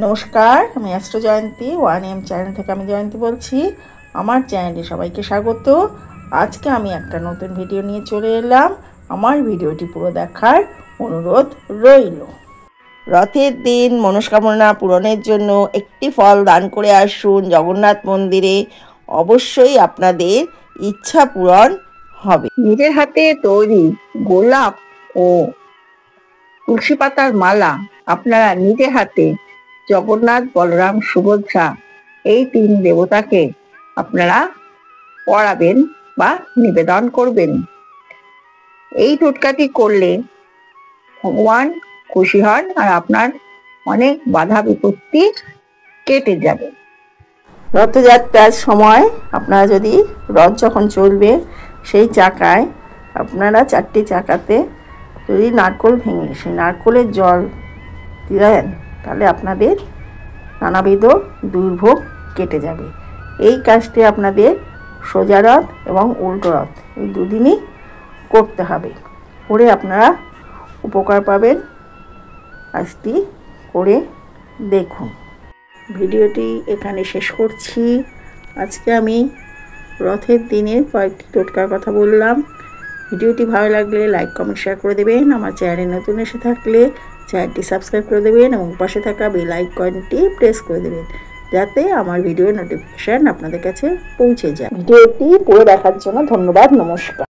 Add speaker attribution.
Speaker 1: নমস্কার, আমি অ্যাস্ট্রো জয়ন্তী 1M channel থেকে আমি জয়ন্তী বলছি। আমার চ্যানেলে সবাইকে স্বাগত। আজকে আমি একটা নতুন ভিডিও নিয়ে চলে এলাম। আমার ভিডিওটি পুরো দেখার অনুরোধ রইল। রথের দিন মনস্কামনা পূরণের জন্য একটি ফল দান করে আসুন জগন্নাথ মন্দিরে। অবশ্যই আপনাদের ইচ্ছা পূরণ হবে।
Speaker 2: নিজের হাতে তৈরি গোলাপ ও তুলসী পাতার মালা আপনারা নিজের হাতে জগন্নাথ, বলরাম, সুভদ্রা এই তিন দেবতাকে আপনারা পরাবেন বা নিবেদন করবেন। এই টোটকাটি করলে ভগবান খুশি হন আর আপনার অনেক বাধা বিপত্তি কেটে যাবে।
Speaker 1: রথযাত্রার সময় আপনারা যদি রথ যখন চলবে সেই চাকায় আপনারা 4টি চাকাতে যদি নারকোল ভেঙে সেই নারকোলের জল দেন তাহলে আপনাদের নানাবিধ দুর্ভোগ কেটে যাবে। এই কাজটি আপনাদের সোজা রথ এবং উল্টো রথ এই দুদিনই করতে হবে। করে আপনারা উপকার পাবেন। কাজটি করে দেখুন। ভিডিওটি এখানে শেষ করছি। আজকে আমি রথের দিনের কয়েকটি টোটকার কথা বললাম। ভিডিওটি ভালো লাগলে লাইক, কমেন্ট, শেয়ার করে দেবেন। আমার চ্যানেলে নতুন এসে থাকলে চ্যানেলটি সাবস্ক্রাইব করে দেবেন এবং পাশে থাকা বেল আইকনটি প্রেস করে দেবেন যাতে আমার ভিডিওর নোটিফিকেশান আপনাদের কাছে পৌঁছে যায়। ভিডিওটি পুরো দেখার জন্য ধন্যবাদ। নমস্কার।